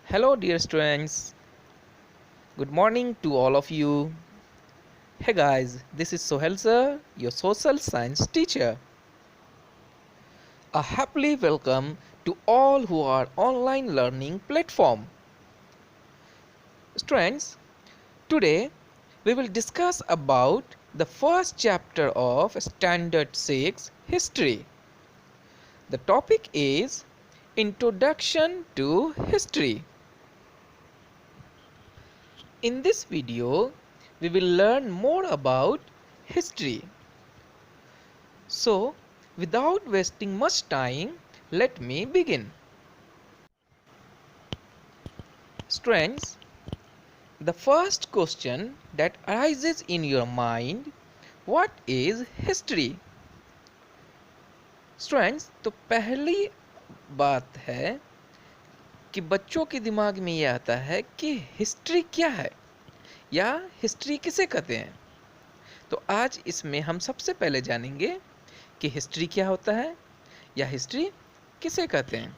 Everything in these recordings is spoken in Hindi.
Hello, dear students. Good morning to all of you. Hey guys, this is Sohel sir, your social science teacher. A happily welcome to all who are online learning platform. Students, today we will discuss about the first chapter of Standard 6 History. The topic is Introduction to History. In this video, we will learn more about history. So, without wasting much time, let me begin. Students, the first question that arises in your mind, what is history? Students, तो पहली बात है कि बच्चों के दिमाग में ये आता है कि हिस्ट्री क्या है या हिस्ट्री किसे कहते हैं। तो आज इसमें हम सबसे पहले जानेंगे कि हिस्ट्री क्या होता है या हिस्ट्री किसे कहते हैं।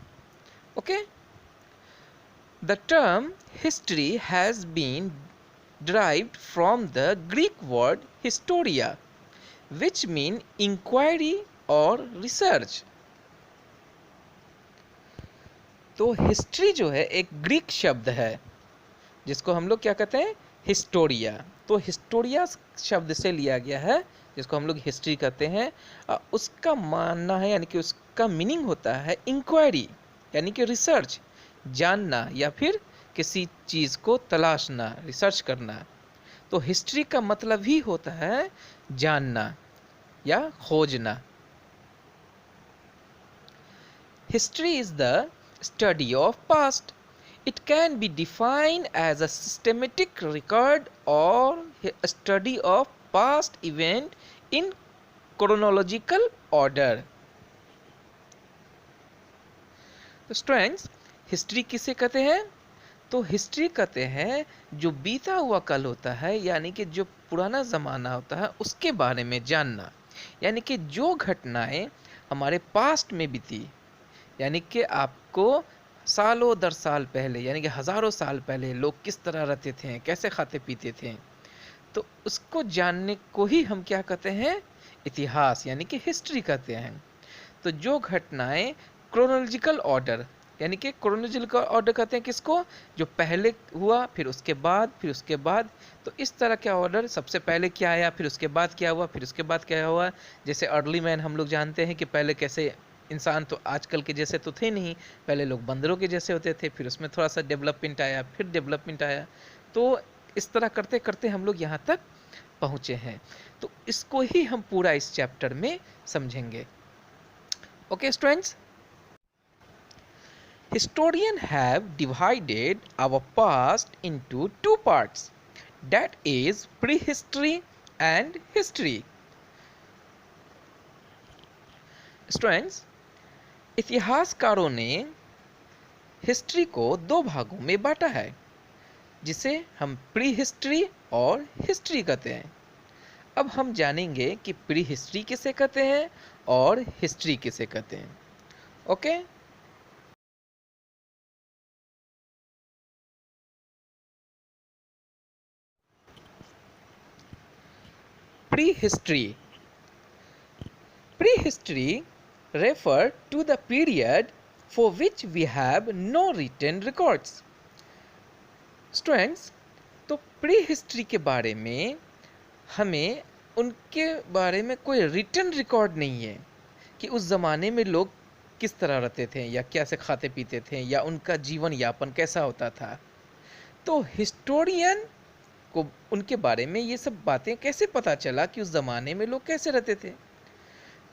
Okay, the term history has been derived from the Greek word historia, which mean inquiry or research. तो हिस्ट्री जो है एक ग्रीक शब्द है जिसको हम लोग क्या कहते हैं, हिस्टोरिया। तो हिस्टोरिया शब्द से लिया गया है जिसको हम लोग हिस्ट्री कहते हैं। उसका मानना है यानी कि उसका मीनिंग होता है इंक्वायरी यानी कि रिसर्च, जानना या फिर किसी चीज़ को तलाशना, रिसर्च करना। तो हिस्ट्री का मतलब ही होता है जानना या खोजना। History is the study of past. It can be defined as a systematic record or a study of past event in chronological order. तो स्टूडेंट्स, हिस्ट्री किसे कहते हैं? तो हिस्ट्री कहते हैं जो बीता हुआ कल होता है, यानी कि जो पुराना ज़माना होता है उसके बारे में जानना, यानी कि जो घटनाएं हमारे पास्ट में बीती, यानी कि आपको सालों दर साल पहले यानी कि हज़ारों साल पहले लोग किस तरह रहते थे, कैसे खाते पीते थे, तो उसको जानने को ही हम क्या कहते हैं, इतिहास यानी कि हिस्ट्री कहते हैं। तो जो घटनाएं क्रोनोलॉजिकल ऑर्डर यानी कि क्रोनोलॉजिकल ऑर्डर कहते हैं किसको, जो पहले हुआ फिर उसके बाद फिर उसके बाद, तो इस तरह का ऑर्डर, सबसे पहले क्या आया फिर उसके बाद क्या हुआ फिर उसके बाद क्या हुआ। जैसे अर्ली मैन हम लोग जानते हैं कि पहले कैसे इंसान तो आजकल के जैसे तो थे नहीं, पहले लोग बंदरों के जैसे होते थे, फिर उसमें थोड़ा सा डेवलपमेंट आया, फिर डेवलपमेंट आया। तो इस तरह करते करते हम लोग यहाँ तक पहुँचे हैं। तो इसको ही हम पूरा इस चैप्टर में समझेंगे। Okay students, historians have divided our past into two parts, that is prehistory and history. Students, इतिहासकारों ने हिस्ट्री को दो भागों में बांटा है जिसे हम प्री हिस्ट्री और हिस्ट्री कहते हैं। अब हम जानेंगे कि प्री हिस्ट्री किसे कहते हैं और हिस्ट्री किसे कहते हैं। Okay, prehistory. Prehistory refer to the period for which we have no written records. Students, तो प्री हिस्ट्री के बारे में हमें उनके बारे में कोई रिटन रिकॉर्ड नहीं है कि उस ज़माने में लोग किस तरह रहते थे या कैसे खाते पीते थे या उनका जीवन यापन कैसा होता था। तो हिस्टोरियन को उनके बारे में ये सब बातें कैसे पता चला कि उस ज़माने में लोग कैसे रहते थे।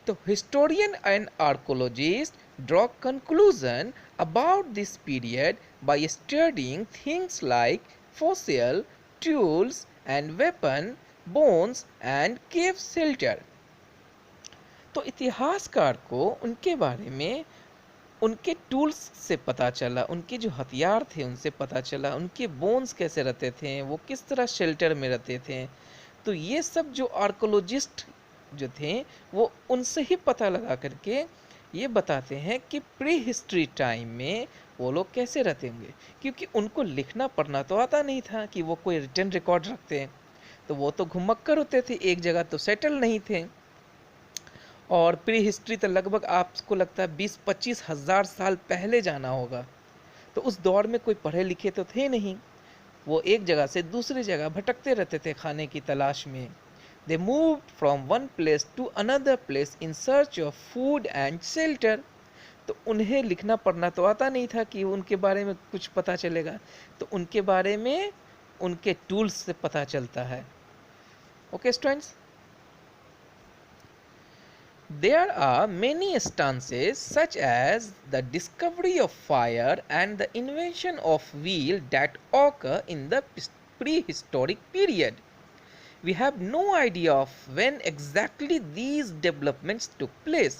तो historian and archaeologists draw conclusion about this period by studying things like fossil, tools and weapon, bones and cave shelter. तो इतिहासकार को उनके बारे में उनके टूल्स से पता चला, उनके जो हथियार थे उनसे पता चला, उनके बोन्स कैसे रहते थे, वो किस तरह शेल्टर में रहते थे। तो ये सब जो आर्कोलॉजिस्ट जो थे वो उनसे ही पता लगा करके ये बताते हैं कि प्री हिस्ट्री टाइम में वो लोग कैसे रहते होंगे, क्योंकि उनको लिखना पढ़ना तो आता नहीं था कि वो कोई रिटर्न रिकॉर्ड रखते हैं। तो वो तो घुमक्कर होते थे, एक जगह तो सेटल नहीं थे। और प्री हिस्ट्री तो लगभग आपको लगता है 20-25 हज़ार साल पहले जाना होगा। तो उस दौर में कोई पढ़े लिखे तो थे नहीं, वो एक जगह से दूसरी जगह भटकते रहते थे खाने की तलाश में। They move from one place to another place in search of food and shelter. तो उन्हें लिखना पढ़ना तो आता नहीं था कि उनके बारे में कुछ पता चलेगा, तो उनके बारे में उनके टूल्स से पता चलता है। Okay students, there are many instances such as the discovery of fire and the invention of wheel that occur in the prehistoric period. We have no idea of when exactly these developments took place.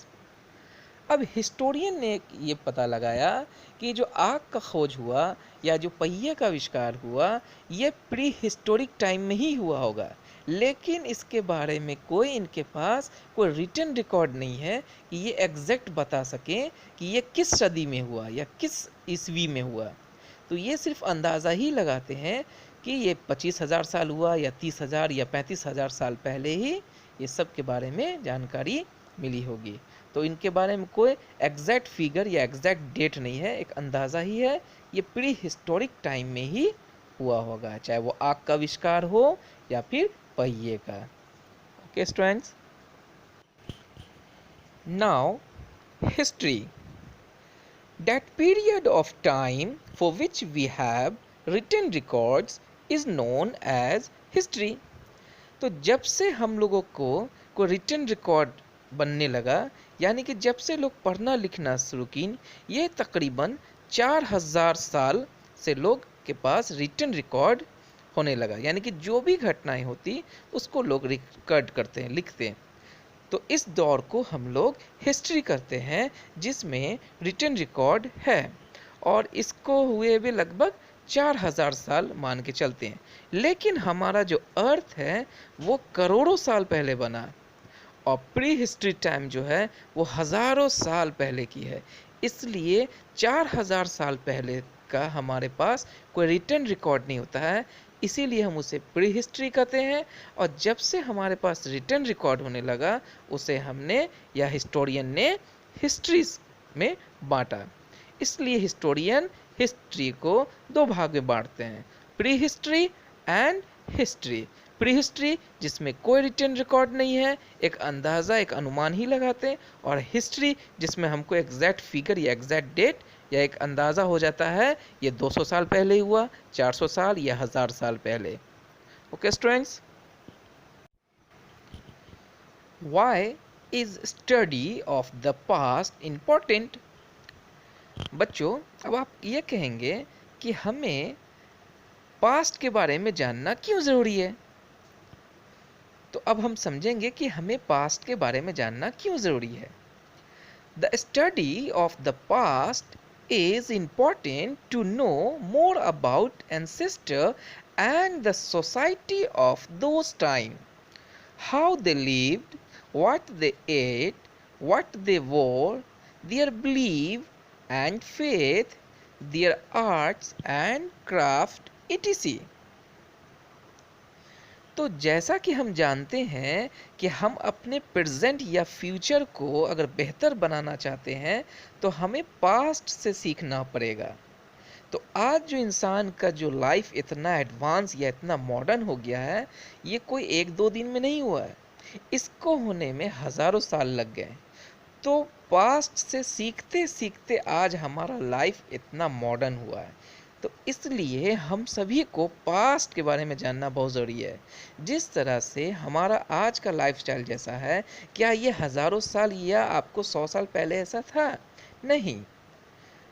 अब हिस्टोरियन ने ये पता लगाया कि जो आग का खोज हुआ या जो पहिए का आविष्कार हुआ, ये प्री हिस्टोरिक टाइम में ही हुआ होगा, लेकिन इसके बारे में कोई इनके पास कोई रिटन रिकॉर्ड नहीं है कि ये एग्जैक्ट बता सकें कि ये किस सदी में हुआ या किस ईस्वी में हुआ। तो ये सिर्फ अंदाज़ा ही लगाते हैं कि ये 25,000 साल हुआ या 30,000 या 35,000 साल पहले ही ये सब के बारे में जानकारी मिली होगी। तो इनके बारे में कोई एग्जैक्ट फिगर या एग्जैक्ट डेट नहीं है, एक अंदाज़ा ही है, ये प्री हिस्टोरिक टाइम में ही हुआ होगा, चाहे वो आग का आविष्कार हो या फिर पहिए का। Okay students, now history, that period of time for which we have written records is known as history. तो जब से हम लोगों को रिटन रिकॉर्ड बनने लगा, यानी कि जब से लोग पढ़ना लिखना शुरू की, ये तकरीबन 4,000 साल से लोग के पास रिटन रिकॉर्ड होने लगा, यानी कि जो भी घटनाएं होती उसको लोग रिकॉर्ड करते हैं, लिखते हैं। तो इस दौर को हम लोग हिस्ट्री करते हैं, जिसमें रिटन रिकॉर्ड है, और इसको हुए भी लगभग 4,000 साल मान के चलते हैं। लेकिन हमारा जो अर्थ है वो करोड़ों साल पहले बना, और प्री हिस्ट्री टाइम जो है वो हज़ारों साल पहले की है। इसलिए 4,000 साल पहले का हमारे पास कोई रिटन रिकॉर्ड नहीं होता है, इसीलिए हम उसे प्री हिस्ट्री कहते हैं। और जब से हमारे पास रिटन रिकॉर्ड होने लगा, उसे हमने या हिस्टोरियन ने हिस्ट्रीज में बांटा। इसलिए हिस्टोरियन हिस्ट्री को दो भाग में बांटते हैं, pre history and history. Pre history जिसमें कोई रिटन रिकॉर्ड नहीं है, एक अंदाज़ा एक अनुमान ही लगाते हैं, और हिस्ट्री जिसमें हमको एग्जैक्ट फिगर या एग्जैक्ट डेट या एक अंदाज़ा हो जाता है ये 200 साल पहले हुआ, 400 साल या 1000 साल पहले। Okay students, why is study of the past important? बच्चों, अब आप ये कहेंगे कि हमें पास्ट के बारे में जानना क्यों ज़रूरी है। तो अब हम समझेंगे कि हमें पास्ट के बारे में जानना क्यों ज़रूरी है। The study of the past is important to know more about ancestor and the society of those time, how they lived, what they ate, what they wore, their belief and faith, their arts and craft, etc. तो जैसा कि हम जानते हैं कि हम अपने प्रेजेंट या फ्यूचर को अगर बेहतर बनाना चाहते हैं तो हमें पास्ट से सीखना पड़ेगा। तो आज जो इंसान का जो लाइफ इतना एडवांस या इतना मॉडर्न हो गया है, ये कोई 1-2 दिन में नहीं हुआ है, इसको होने में हज़ारों साल लग गए। तो पास्ट से सीखते सीखते आज हमारा लाइफ इतना मॉडर्न हुआ है। तो इसलिए हम सभी को पास्ट के बारे में जानना बहुत ज़रूरी है। जिस तरह से हमारा आज का लाइफस्टाइल जैसा है, क्या ये हज़ारों साल या आपको 100 साल पहले ऐसा था? नहीं।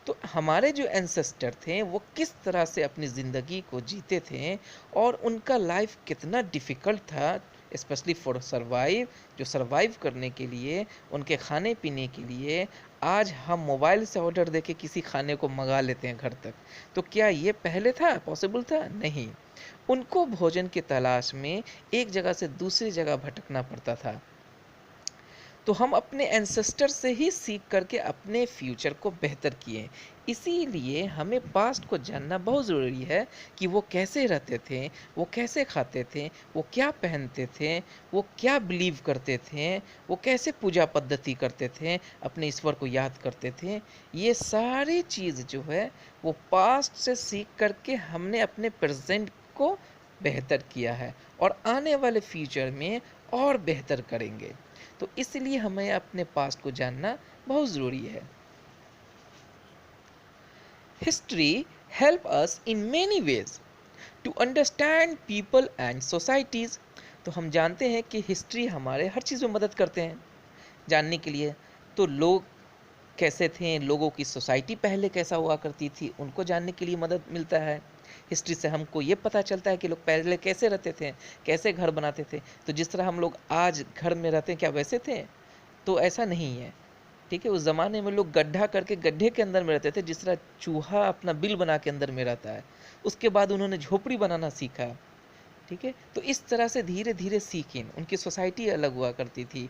तो हमारे जो एंसेस्टर थे वो किस तरह से अपनी ज़िंदगी को जीते थे और उनका लाइफ कितना डिफ़िकल्ट था, स्पेशली फॉर सर्वाइव, जो सर्वाइव करने के लिए, उनके खाने पीने के लिए आज हम मोबाइल से ऑर्डर देके किसी खाने को मंगा लेते हैं घर तक। तो क्या ये पहले था, पॉसिबल था? नहीं। उनको भोजन की तलाश में एक जगह से दूसरी जगह भटकना पड़ता था। तो हम अपने एंसेस्टर से ही सीख करके अपने फ्यूचर को बेहतर किए। इसीलिए हमें पास्ट को जानना बहुत ज़रूरी है कि वो कैसे रहते थे, वो कैसे खाते थे, वो क्या पहनते थे, वो क्या बिलीव करते थे, वो कैसे पूजा पद्धति करते थे, अपने ईश्वर को याद करते थे। ये सारी चीज़ जो है वो पास्ट से सीख करके हमने अपने प्रेजेंट को बेहतर किया है और आने वाले फ्यूचर में और बेहतर करेंगे। तो इसलिए हमें अपने पास्ट को जानना बहुत ज़रूरी है। History help us in many ways to understand people and societies. तो हम जानते हैं कि हिस्ट्री हमारे हर चीज़ में मदद करते हैं जानने के लिए। तो लोग कैसे थे, लोगों की सोसाइटी पहले कैसा हुआ करती थी, उनको जानने के लिए मदद मिलता है। हिस्ट्री से हमको ये पता चलता है कि लोग पहले कैसे रहते थे, कैसे घर बनाते थे। तो जिस तरह हम लोग आज घर में रहते हैं, क्या वैसे थे? तो ऐसा नहीं है। ठीक है, उस ज़माने में लोग गड्ढा करके गड्ढे के अंदर में रहते थे, जिस तरह चूहा अपना बिल बना के अंदर में रहता है। उसके बाद उन्होंने झोपड़ी बनाना सीखा। ठीक है, तो इस तरह से धीरे धीरे सीखें। उनकी सोसाइटी अलग हुआ करती थी।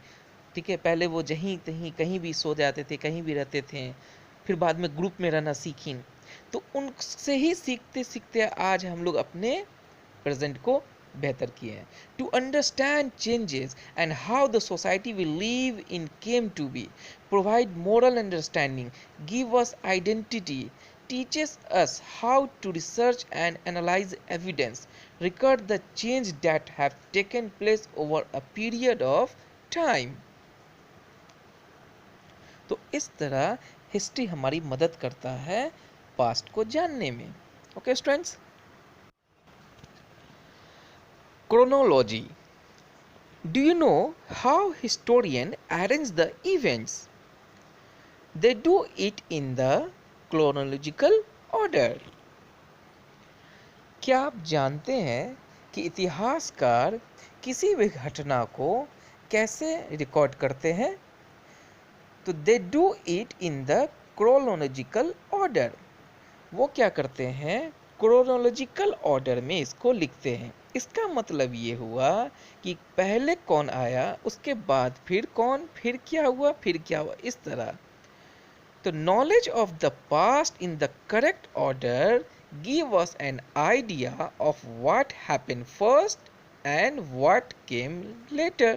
ठीक है, पहले वो जहीं तहीं कहीं भी सो जाते थे, कहीं भी रहते थे। फिर बाद में ग्रुप में रहना सीखें। तो उनसे ही सीखते सीखते आज हम लोग अपने प्रेजेंट को बेहतर किए हैं। To understand changes and how the society will live in came to be, provide moral understanding, give us identity, teaches us how to research and analyze evidence, record the change that have taken place over a period of time। तो इस तरह हिस्ट्री हमारी मदद करता है पास्ट को जानने में। Okay students, chronology. Do you know how historian arrange the events? They do it in the chronological order. क्या आप जानते हैं कि इतिहासकार किसी भी घटना को कैसे रिकॉर्ड करते हैं? तो they do it in the chronological order. वो क्या करते हैं? क्रोनोलॉजिकल ऑर्डर में इसको लिखते हैं। इसका मतलब ये हुआ कि पहले कौन आया, उसके बाद फिर कौन, फिर क्या हुआ, फिर क्या हुआ, इस तरह। तो knowledge of the past in the correct order give us an idea of what happened first and what came later.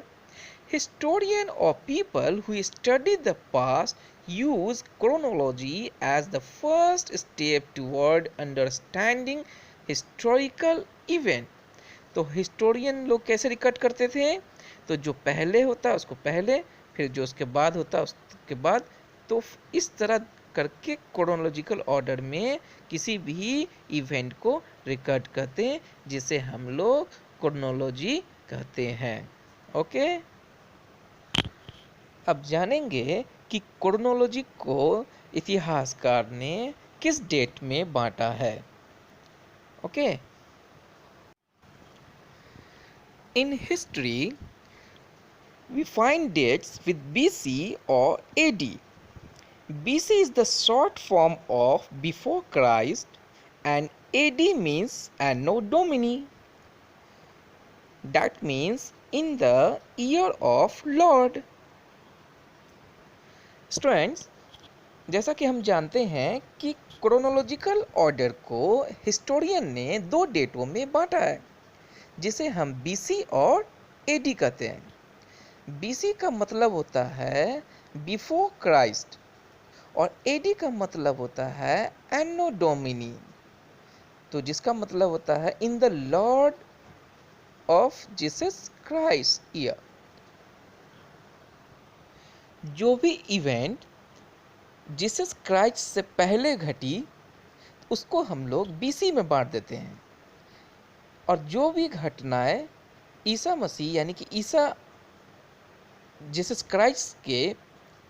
Historian or people who study the past use chronology as the first step toward understanding historical event। तो हिस्टोरियन लोग कैसे रिकॉर्ड करते थे? तो जो पहले होता उसको पहले, फिर जो उसके बाद होता उसके बाद। तो इस तरह करके क्रोनोलॉजिकल ऑर्डर में किसी भी इवेंट को रिकॉर्ड करते हैं, जिसे हम लोग क्रोनोलॉजी कहते हैं। ओके, अब जानेंगे कि क्रोनोलॉजी को इतिहासकार ने किस डेट में बांटा है। Okay, in history we find dates with BC or AD. BC is the short form of before Christ and AD means Anno Domini. That means in the year of Lord. Students, जैसा कि हम जानते हैं कि क्रोनोलॉजिकल ऑर्डर को हिस्टोरियन ने दो डेटों में बांटा है, जिसे हम BC और AD कहते हैं। BC का मतलब होता है बिफोर क्राइस्ट और AD का मतलब होता है एनो डोमिनी, तो जिसका मतलब होता है इन the lord of Jesus Christ year. जो भी इवेंट जीसस क्राइस्ट से पहले घटी उसको हम लोग BC में बांट देते हैं, और जो भी घटनाएं ईसा मसीह यानी कि ईसा जीसस क्राइस्ट के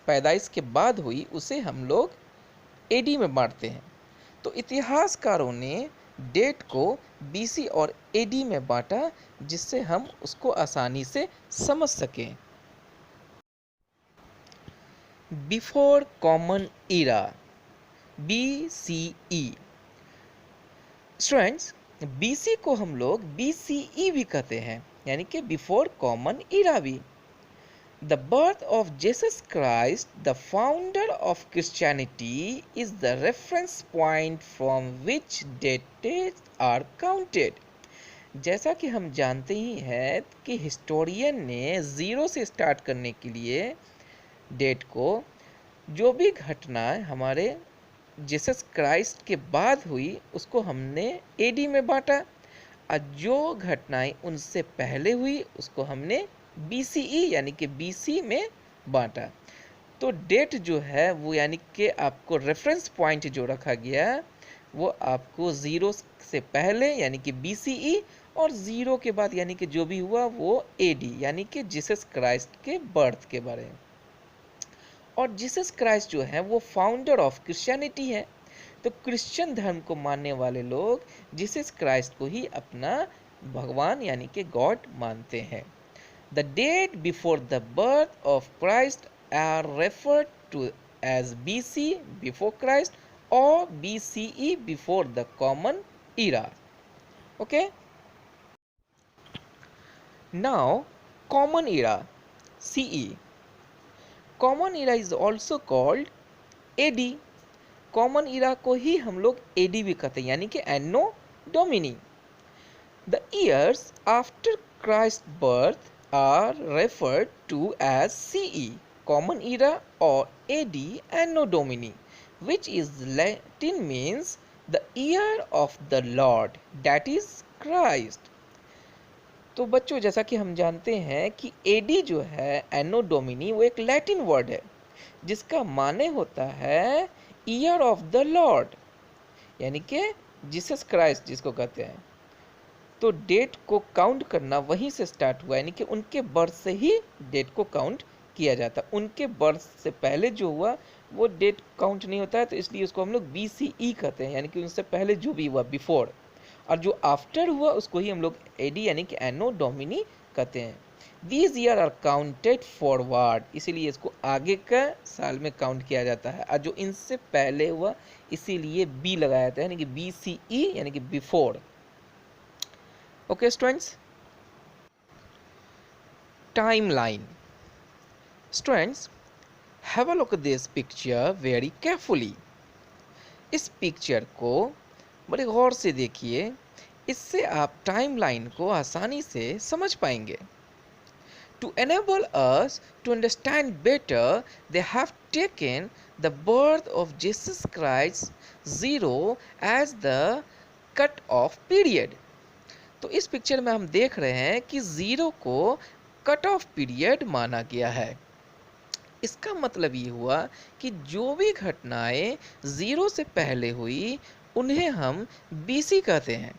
पैदाइश के बाद हुई उसे हम लोग AD में बांटते हैं। तो इतिहासकारों ने डेट को BC और AD में बांटा, जिससे हम उसको आसानी से समझ सकें। Before common era, BCE। Students, BC को हम लोग BCE भी कहते हैं, यानी कि बिफोर कॉमन ईरा भी। The birth of Jesus Christ, the founder of Christianity, is the reference point from which dates are counted. जैसा कि हम जानते ही हैं कि हिस्टोरियन ने ज़ीरो से स्टार्ट करने के लिए डेट को, जो भी घटना हमारे जीसस क्राइस्ट के बाद हुई उसको हमने एडी में बांटा, और जो घटनाएं उनसे पहले हुई उसको हमने बीसीई यानी कि बीसी में बांटा। तो डेट जो है वो यानी कि आपको रेफरेंस पॉइंट जो रखा गया वो आपको ज़ीरो से पहले यानी कि बीसीई और ज़ीरो के बाद यानी कि जो भी हुआ वो एडी यानी कि जीसस क्राइस्ट के बर्थ के बारे में। और जीसस क्राइस्ट जो है वो फाउंडर ऑफ क्रिश्चियनिटी है। तो क्रिश्चियन धर्म को मानने वाले लोग जीसस क्राइस्ट को ही अपना भगवान यानी कि गॉड मानते हैं। The date before the birth of Christ are referred to as BC before Christ और BCE before the common era. Okay, now common era CE. Common era is also called AD. Common era को ही हम लोग AD भी कहते हैं यानी कि anno domini. The years after Christ birth are referred to as CE, common era or AD anno domini, which is Latin means the year of the Lord, that is Christ. तो बच्चों जैसा कि हम जानते हैं कि एडी जो है एनो डोमिनी वो एक लैटिन वर्ड है जिसका माने होता है ईयर ऑफ द लॉर्ड यानी कि जीसस क्राइस्ट जिसको कहते हैं। तो डेट को काउंट करना वहीं से स्टार्ट हुआ यानी कि उनके बर्थ से ही डेट को काउंट किया जाता। उनके बर्थ से पहले जो हुआ वो डेट काउंट नहीं होता है, तो इसलिए उसको हम लोग बीसीई कहते हैं यानी कि उनसे पहले जो भी हुआ बिफोर, और जो आफ्टर हुआ उसको ही हम लोग एडी यानी कि एनो डोमिनी कहते हैं। These year are counted forward, इसीलिए इसको आगे का साल में काउंट किया जाता है, और जो इनसे पहले हुआ इसीलिए बी लगाया जाता है यानी कि बीसीई यानी कि before. Okay students, timeline. Students, have a look at this picture very carefully. इस पिक्चर को बड़े गौर से देखिए, इससे आप टाइमलाइन को आसानी से समझ पाएंगे। To enable us to understand better, they have taken the birth of Jesus Christ 0 as the cut-off period. तो इस पिक्चर में हम देख रहे हैं कि 0 को कट ऑफ पीरियड माना गया है। इसका मतलब ये हुआ कि जो भी घटनाएं 0 से पहले हुई उन्हें हम बीसी कहते हैं,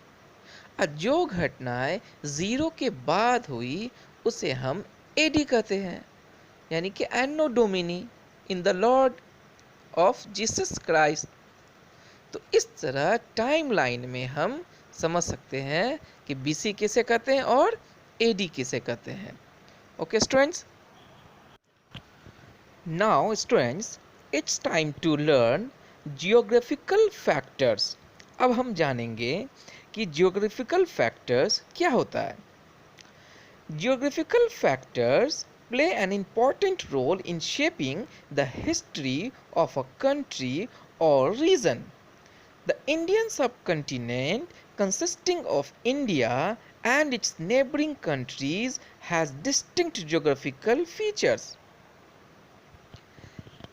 और जो घटनाएं 0 के बाद हुई उसे हम एडी कहते हैं यानी कि anno domini in the lord of Jesus Christ. तो इस तरह टाइमलाइन में हम समझ सकते हैं कि बीसी किसे कहते हैं और एडी किसे कहते हैं। Okay students, now students it's time to learn geographical factors. अब हम जानेंगे कि जियोग्राफिकल फैक्टर्स क्या होता है। Geographical factors play an important role in shaping the history of a country or region. The Indian subcontinent, consisting of India and its neighboring countries, has distinct geographical features.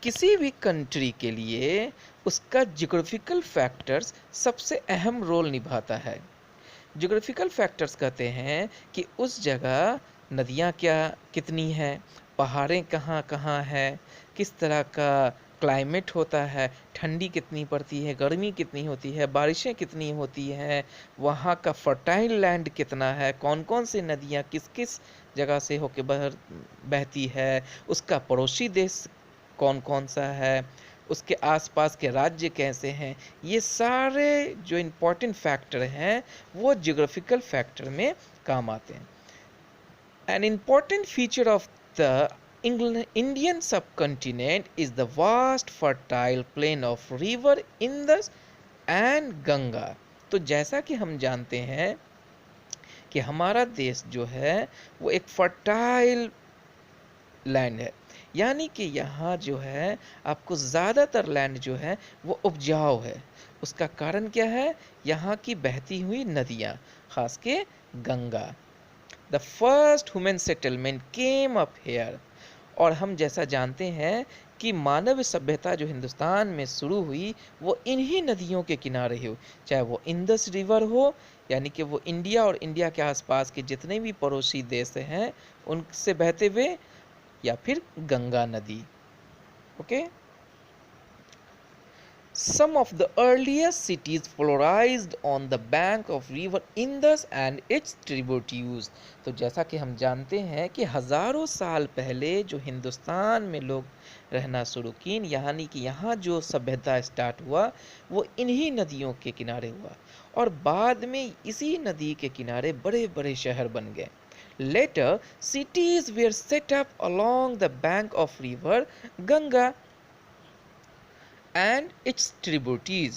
किसी भी कंट्री के लिए उसका जियोग्राफिकल फैक्टर्स सबसे अहम रोल निभाता है। जियोग्राफिकल फैक्टर्स कहते हैं कि उस जगह नदियाँ कितनी हैं, पहाड़ें कहाँ कहाँ हैं, किस तरह का क्लाइमेट होता है, ठंडी कितनी पड़ती है, गर्मी कितनी होती है, बारिशें कितनी होती हैं, वहाँ का फर्टाइल लैंड कितना है, कौन कौन सी नदियाँ किस किस जगह से होके बहती है, उसका पड़ोसी देश कौन कौन सा है, उसके आसपास के राज्य कैसे हैं। ये सारे जो इम्पोर्टेंट फैक्टर हैं वो जियोग्राफिकल फैक्टर में काम आते हैं। An important feature of the Indian subcontinent is the vast fertile plain of river Indus and Ganga. तो जैसा कि हम जानते हैं कि हमारा देश जो है वो एक फर्टाइल लैंड है, यानी कि यहाँ जो है आपको ज़्यादातर लैंड जो है वो उपजाऊ है। उसका कारण क्या है? यहाँ की बहती हुई नदियाँ, खास के Ganga. The first human settlement came up here. और हम जैसा जानते हैं कि मानव सभ्यता जो हिंदुस्तान में शुरू हुई वो इन्हीं नदियों के किनारे हो, चाहे वो इंदस रिवर हो, यानी कि वो इंडिया और इंडिया के आसपास के जितने भी पड़ोसी देश हैं उनसे बहते हुए, या फिर गंगा नदी। Okay. Some of the earliest cities flourished on the bank of river Indus and its tributaries। तो जैसा कि हम जानते हैं कि हज़ारों साल पहले जो हिंदुस्तान में लोग रहना शुरू किन, यानी कि यहाँ जो सभ्यता स्टार्ट हुआ वो इन्हीं नदियों के किनारे हुआ, और बाद में इसी नदी के किनारे बड़े बड़े शहर बन गए। Later, cities were set up along the bank of river Ganga and its tributaries.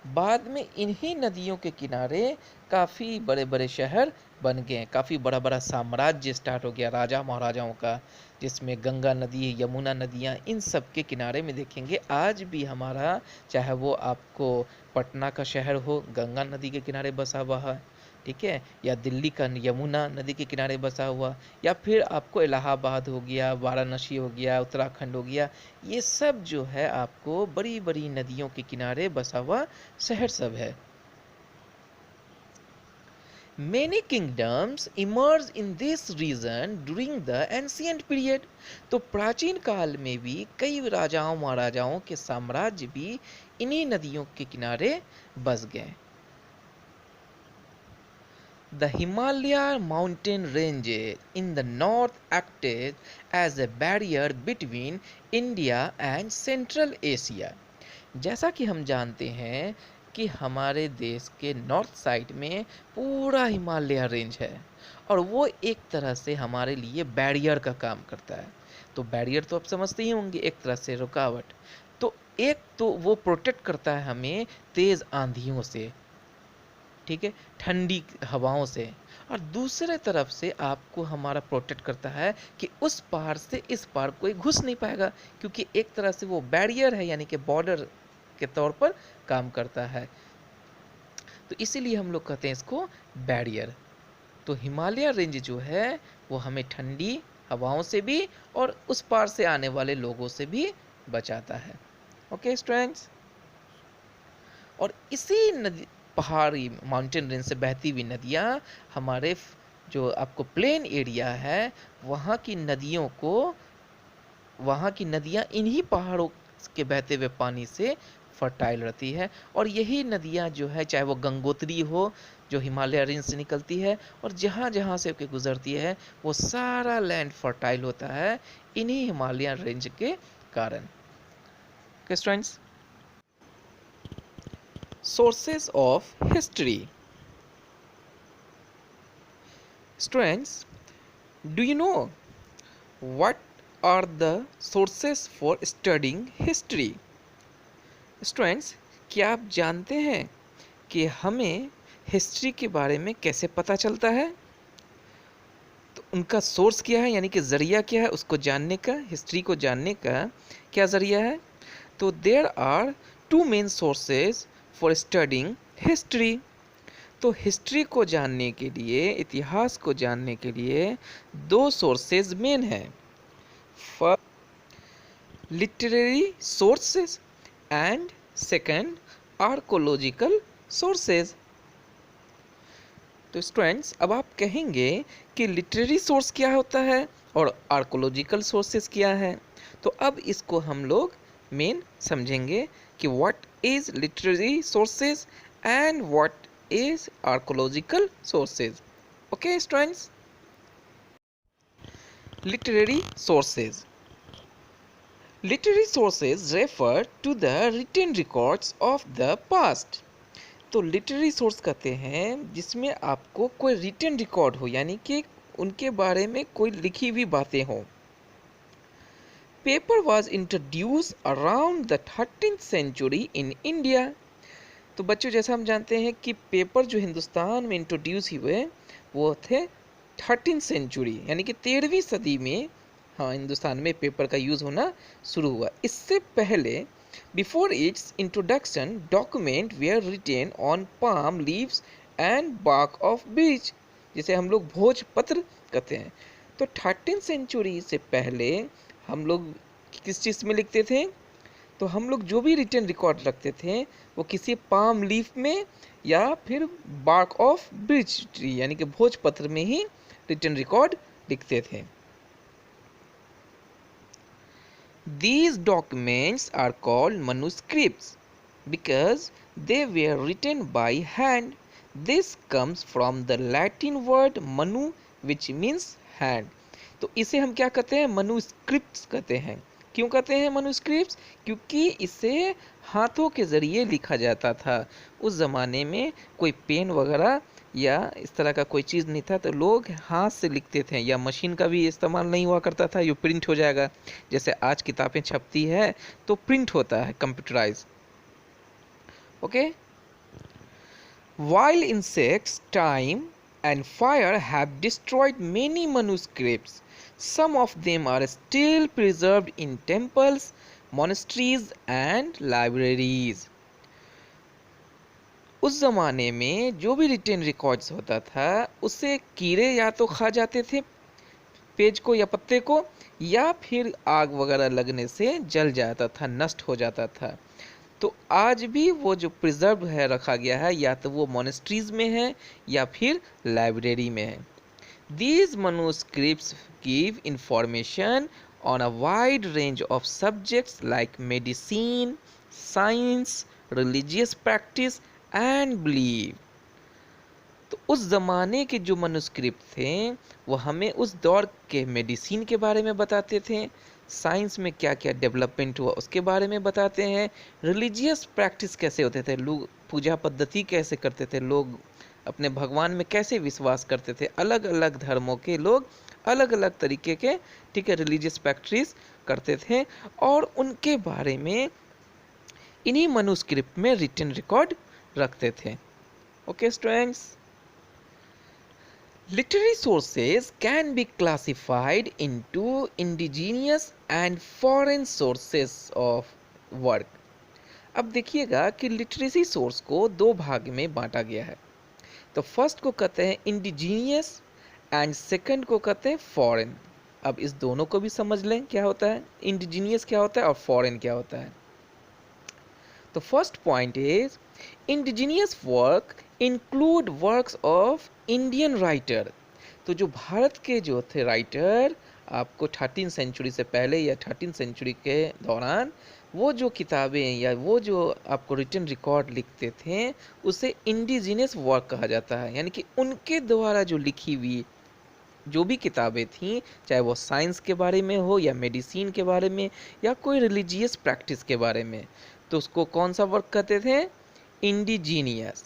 बाद में इन्हीं नदियों के किनारे काफ़ी बड़े बड़े शहर बन गए, काफ़ी बड़ा बड़ा साम्राज्य स्टार्ट हो गया राजा महाराजाओं का, जिसमें गंगा नदी, यमुना नदियाँ, इन सब के किनारे में देखेंगे आज भी हमारा, चाहे वो आपको पटना का शहर हो गंगा नदी के किनारे बसा हुआ है, ठीक है, या दिल्ली का यमुना नदी के किनारे बसा हुआ, या फिर आपको इलाहाबाद हो गया, वाराणसी हो गया, उत्तराखंड हो गया, ये सब जो है आपको बड़ी बड़ी नदियों के किनारे बसा हुआ शहर सब है। Many kingdoms emerged in this region during the ancient period। तो प्राचीन काल में भी कई राजाओं महाराजाओं के साम्राज्य भी इन्हीं नदियों के किनारे बस गए। The Himalaya mountain ranges in the north acted as a barrier between India and Central Asia। जैसा कि हम जानते हैं कि हमारे देश के नॉर्थ साइड में पूरा हिमालय रेंज है, और वो एक तरह से हमारे लिए बैरियर का काम करता है। तो बैरियर तो आप समझते ही होंगे, एक तरह से रुकावट। तो एक तो वो प्रोटेक्ट करता है हमें तेज़ आंधियों से, ठीक है, ठंडी हवाओं से, और दूसरे तरफ से आपको हमारा प्रोटेक्ट करता है कि उस पार से इस पार कोई घुस नहीं पाएगा, क्योंकि एक तरह से वो बैरियर है, यानी कि बॉर्डर के तौर पर काम करता है। तो इसीलिए हम लोग कहते हैं इसको बैरियर। तो हिमालय रेंज जो है वो हमें ठंडी हवाओं से भी और उस पार से आने वाले लोगों से भी बचाता है। ओके स्टूडेंट्स, और इसी नदी, पहाड़ी माउंटेन रेंज से बहती हुई नदियाँ हमारे जो आपको प्लेन एरिया है वहाँ की नदियों को, वहाँ की नदियाँ इन्हीं पहाड़ों के बहते हुए पानी से फर्टाइल रहती है, और यही नदियाँ जो है, चाहे वो गंगोत्री हो जो हिमालय रेंज से निकलती है, और जहाँ जहाँ से होकर गुजरती है वो सारा लैंड फर्टाइल होता है इन्हीं हिमालय रेंज के कारण। Okay students, sources of history। Students, do you know what are the sources for studying history? Students, क्या आप जानते हैं कि हमें हिस्ट्री के बारे में कैसे पता चलता है? तो उनका सोर्स क्या है, यानी कि ज़रिया क्या है उसको जानने का, हिस्ट्री को जानने का क्या ज़रिया है? तो there are two main sources for studying history. तो हिस्ट्री को जानने के लिए, इतिहास को जानने के लिए दो सोर्सेज मेन हैं। First literary sources and second archaeological sources. तो स्टूडेंट्स, अब आप कहेंगे कि लिटरेरी सोर्स क्या होता है और आर्कोलॉजिकल सोर्सेज क्या है। तो अब इसको हम लोग मेन समझेंगे कि what is literary sources and what is archaeological sources. Okay students, literary sources. Literary sources refer to the written records of the past. तो लिटरेरी सोर्स कहते हैं जिसमें आपको कोई रिटन रिकॉर्ड हो, यानी कि उनके बारे में कोई लिखी हुई बातें हों। Paper was introduce around the 13th century in India. तो बच्चों, जैसा हम जानते हैं कि पेपर जो हिंदुस्तान में इंट्रोड्यूस हुए वो थे 13th century, यानी कि 13वीं सदी में हाँ, हिंदुस्तान में पेपर का यूज़ होना शुरू हुआ। इससे पहले before its introduction document were written on palm leaves and bark of beech, जिसे हम लोग भोजपत्र कहते हैं। तो 13वीं सेंचुरी से पहले हम लोग किस चीज़ में लिखते थे? तो हम लोग जो भी रिटन रिकॉर्ड रखते थे वो किसी पाम लीफ में या फिर बार्क ऑफ बीच ट्री यानी कि भोजपत्र में ही रिटन रिकॉर्ड लिखते थे। These documents are called manuscripts because they were written by hand. This comes from the Latin word manu which means hand. तो इसे हम क्या कहते हैं? मनुस्क्रिप्ट्स कहते हैं। क्यों कहते हैं मनुस्क्रिप्ट्स? क्योंकि इसे हाथों के ज़रिए लिखा जाता था। उस ज़माने में कोई पेन वगैरह या इस तरह का कोई चीज़ नहीं था, तो लोग हाथ से लिखते थे, या मशीन का भी इस्तेमाल नहीं हुआ करता था जो प्रिंट हो जाएगा। जैसे आज किताबें छपती है तो प्रिंट होता है computerise. Okay, while insects, time and fire have destroyed many manuscripts, some of them are still preserved in temples, monasteries and libraries. उस ज़माने में जो भी रिटेन रिकॉर्ड्स होता था उसे कीड़े या तो खा जाते थे पेज को या पत्ते को, या फिर आग वगैरह लगने से जल जाता था, नष्ट हो जाता था। तो आज भी वो जो प्रिजर्व है, रखा गया है, या तो वो मोनेस्ट्रीज में है या फिर लाइब्रेरी में है। These manuscripts give information on a wide range of subjects like medicine, science, religious practice and belief. तो उस ज़माने के जो मनुस्क्रिप्ट थे वो हमें उस दौर के मेडिसिन के बारे में बताते थे, साइंस में क्या क्या डेवलपमेंट हुआ उसके बारे में बताते हैं, रिलीजियस प्रैक्टिस कैसे होते थे, लोग पूजा पद्धति कैसे करते थे, लोग अपने भगवान में कैसे विश्वास करते थे, अलग अलग धर्मों के लोग अलग अलग तरीके के, ठीक है, रिलीजियस प्रैक्टिस करते थे, और उनके बारे में इन्हीं मनुस्क्रिप्ट में रिटन रिकॉर्ड रखते थे। Okay students, literary sources can be classified into indigenous and foreign sources of work. अब देखिएगा कि लिटरेसी सोर्स को दो भाग में बांटा गया है। तो फर्स्ट को कहते हैं इंडिजीनियस एंड सेकंड को कहते हैं फॉरेन। अब इस दोनों को भी समझ लें क्या होता है, इंडिजीनियस क्या होता है और फॉरेन क्या होता है। तो first point is indigenous work include works of Indian writer. तो जो भारत के जो थे राइटर, आपको 13वीं सेंचुरी से पहले या 13वीं सेंचुरी के दौरान वो जो किताबें या वो जो आपको रिटन रिकॉर्ड लिखते थे उसे इंडिजीनियस वर्क कहा जाता है। यानी कि उनके द्वारा जो लिखी हुई जो भी किताबें थीं, चाहे वो साइंस के बारे में हो या मेडिसिन के बारे में या कोई रिलीजियस प्रैक्टिस के बारे में, तो उसको कौन सा वर्क कहते थे? Indigenous.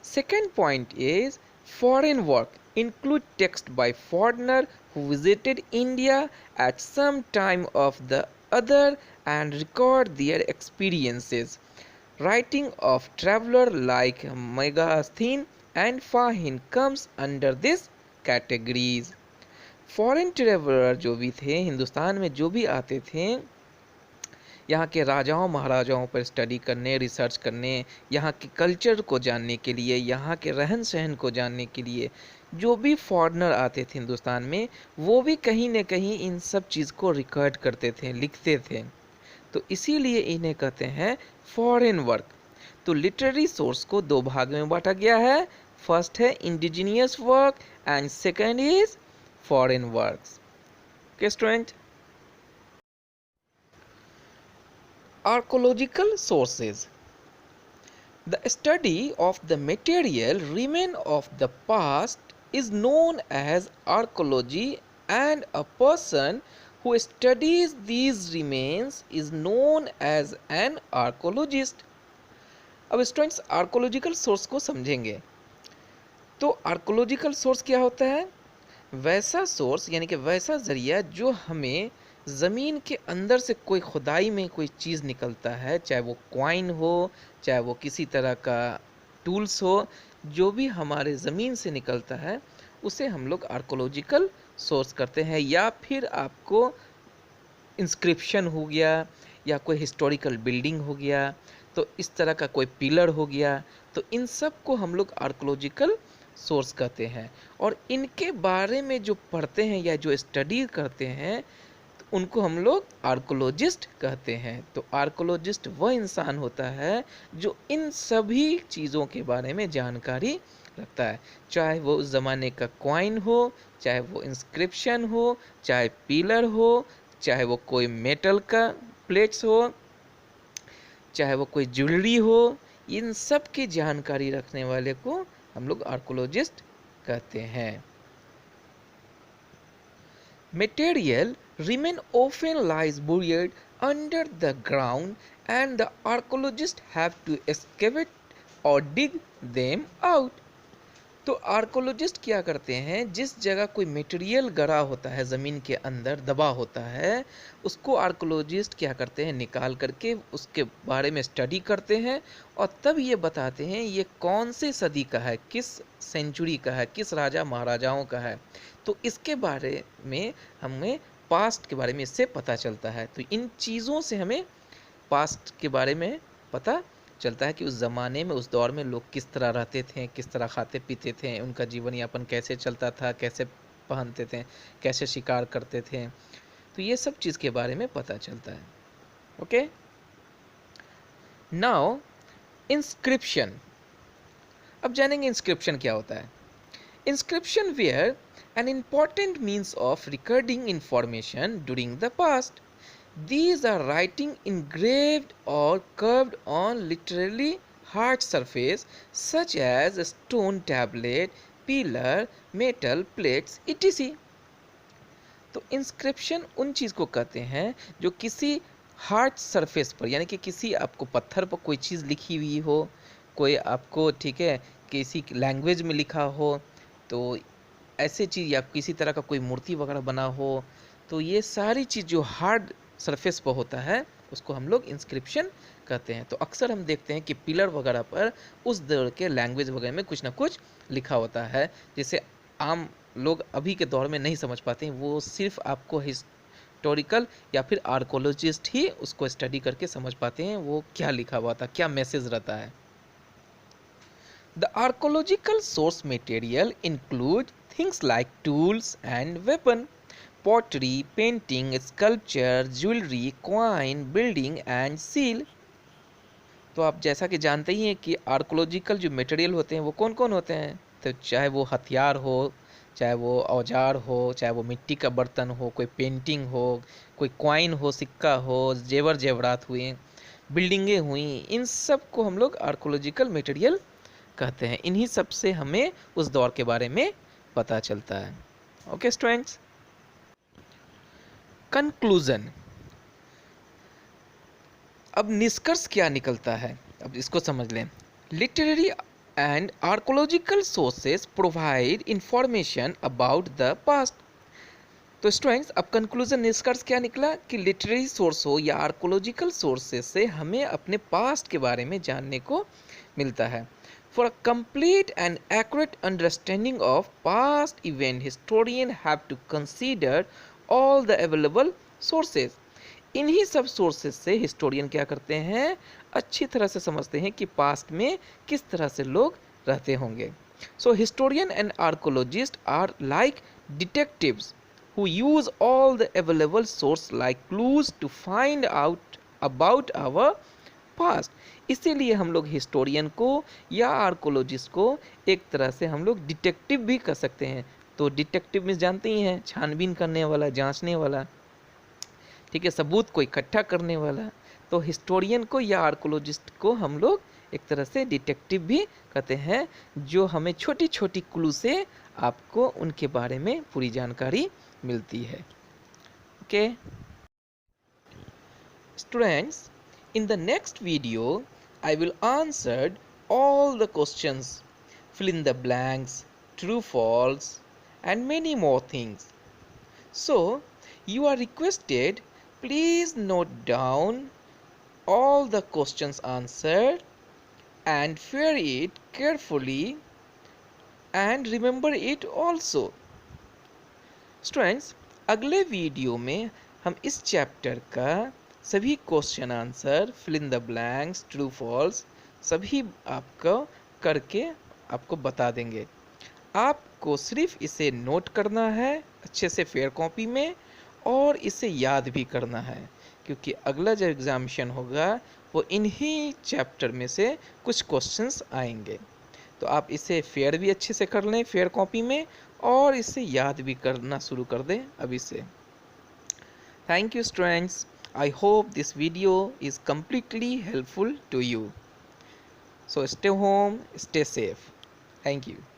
Second point is foreign work include text by foreigner who visited India at some time of the other and record their experiences. Writing of traveler like Megasthenes and Fahin comes under this categories. Foreign traveller जो भी थे, हिंदुस्तान में जो भी आते थे, यहाँ के राजाओं महाराजाओं पर स्टडी करने, रिसर्च करने, यहाँ के कल्चर को जानने के लिए, यहाँ के रहन सहन को जानने के लिए जो भी फॉरेनर आते थे हिंदुस्तान में, वो भी कहीं न कहीं इन सब चीज़ को रिकॉर्ड करते थे, लिखते थे। तो इसीलिए इन्हें कहते हैं फॉरेन वर्क। तो लिटरेरी सोर्स को दो भाग में बांटा गया है। फर्स्ट है indigenous work and second is foreign works. Okay student, archaeological sources. The study of the material remain of the past is known as archaeology, and a person who studies these remains is known as an archaeologist. अब स्टूडेंट्स आर्कोलॉजिकल सोर्स को समझेंगे। तो आर्कोलॉजिकल सोर्स क्या होता है? वैसा सोर्स यानी कि वैसा जरिया जो हमें ज़मीन के अंदर से कोई खुदाई में कोई चीज़ निकलता है, चाहे वो कॉइन हो, चाहे वो किसी तरह का टूल्स हो, जो भी हमारे ज़मीन से निकलता है उसे हम लोग आर्कोलॉजिकल सोर्स करते हैं। या फिर आपको इंस्क्रिप्शन हो गया या कोई हिस्टोरिकल बिल्डिंग हो गया, तो इस तरह का कोई पिलर हो गया, तो इन सब को हम लोग आर्कोलॉजिकल सोर्स कहते हैं। और इनके बारे में जो पढ़ते हैं या जो स्टडी करते हैं, तो उनको हम लोग आर्कोलॉजिस्ट कहते हैं। तो आर्कोलॉजिस्ट वह इंसान होता है जो इन सभी चीज़ों के बारे में जानकारी रखता है, चाहे वो उस ज़माने का कॉइन हो, चाहे वो इंस्क्रिप्शन हो, चाहे पिलर हो, चाहे वो कोई मेटल का प्लेट्स हो, चाहे वो कोई ज्वेलरी हो, इन सब की जानकारी रखने वाले को हम लोग आर्कोलॉजिस्ट कहते हैं। Material remain often lies buried under the ground and the archaeologists have to excavate or dig them out. तो आर्कोलॉजिस्ट क्या करते हैं, जिस जगह कोई मटेरियल गड़ा होता है, ज़मीन के अंदर दबा होता है, उसको आर्कोलॉजिस्ट क्या करते हैं, निकाल करके उसके बारे में स्टडी करते हैं और तब ये बताते हैं ये कौन से सदी का है, किस सेंचुरी का है, किस राजा महाराजाओं का है। तो इसके बारे में हमें पास्ट के बारे में इससे पता चलता है। तो इन चीज़ों से हमें पास्ट के बारे में पता चलता है कि उस ज़माने में, उस दौर में लोग किस तरह रहते थे, किस तरह खाते पीते थे, उनका जीवन यापन कैसे चलता था, कैसे पहनते थे, कैसे शिकार करते थे। तो ये सब चीज़ के बारे में पता चलता है। Okay, now inscription. अब जानेंगे इंस्क्रिप्शन क्या होता है। Inscription were an important means of recording information during the past. These are writing engraved or carved on literally hard surface such as a stone tablet, pillar, metal plates etc. तो इंस्क्रिप्शन उन चीज़ को कहते हैं जो किसी हार्ड सरफेस पर, यानी कि किसी आपको पत्थर पर कोई चीज़ लिखी हुई हो, कोई आपको, ठीक है, किसी लैंग्वेज में लिखा हो, तो ऐसे चीज़, या किसी तरह का कोई मूर्ति वगैरह बना हो, तो ये सारी चीज़ जो हार्ड सरफेस पर होता है उसको हम लोग इंस्क्रिप्शन कहते हैं। तो अक्सर हम देखते हैं कि पिलर वगैरह पर उस दौर के लैंग्वेज वगैरह में कुछ ना कुछ लिखा होता है, जिसे आम लोग अभी के दौर में नहीं समझ पाते हैं। वो सिर्फ आपको हिस्टोरिकल या फिर आर्कोलॉजिस्ट ही उसको स्टडी करके समझ पाते हैं वो क्या लिखा हुआ था, क्या मैसेज रहता है। The archaeological source material include things like tools and weapon, pottery, painting, sculpture, jewelry, coin, building and seal. तो आप जैसा कि जानते ही हैं कि आर्कोलॉजिकल जो मटेरियल होते हैं वो कौन कौन होते हैं। तो चाहे वो हथियार हो, चाहे वो औजार हो, चाहे वो मिट्टी का बर्तन हो, कोई पेंटिंग हो, कोई कॉइन हो, सिक्का हो, जेवर जेवरात हुए, बिल्डिंगें हुई, इन सब को हम लोग आर्कोलॉजिकल मटेरियल कहते हैं। इन्हीं सब से हमें उस दौर के बारे में पता चलता है। Okay students, conclusion. अब निष्कर्ष क्या निकलता है, अब इसको समझ लें। Literary and archaeological sources provide information about the past. तो स्टूडेंट्स, अब कंक्लूजन, निष्कर्ष क्या निकला कि लिटरेरी सोर्स हो या आर्कोलॉजिकल सोर्सेस से हमें अपने पास्ट के बारे में जानने को मिलता है। For a complete and accurate understanding of past event, historian have to consider all the available sources. इन्हीं सब सोर्सेस से हिस्टोरियन क्या करते हैं, अच्छी तरह से समझते हैं कि पास्ट में किस तरह से लोग रहते होंगे। So historian and archaeologist are like detectives who use all the available source like clues to find out about our past. इसीलिए हम लोग हिस्टोरियन को या आर्कोलॉजिस्ट को एक तरह से हम लोग डिटेक्टिव भी कह सकते हैं। तो डिटेक्टिव में जानते ही हैं, छानबीन करने वाला, जांचने वाला, ठीक है, सबूत को इकट्ठा करने वाला। तो हिस्टोरियन को या आर्कोलॉजिस्ट को हम लोग एक तरह से डिटेक्टिव भी कहते हैं, जो हमें छोटी छोटी क्लू से आपको उनके बारे में पूरी जानकारी मिलती है। Okay students, in the next video I will answer all the questions, fill in the blanks, true false and many more things. So you are requested, please note down all the questions answered and fear it carefully and remember it also. Students, अगले वीडियो में हम इस चैप्टर का सभी question answer, fill in the blanks, true false सभी आपको करके आपको बता देंगे। आपको सिर्फ इसे नोट करना है अच्छे से फेयर कॉपी में, और इसे याद भी करना है, क्योंकि अगला जो एग्जामिनेशन होगा वो इन्हीं चैप्टर में से कुछ क्वेश्चंस आएंगे। तो आप इसे फेयर भी अच्छे से कर लें फेयर कॉपी में, और इसे याद भी करना शुरू कर दें अभी से। Thank you students, I hope this video is completely helpful to you. So stay home, stay safe. Thank you.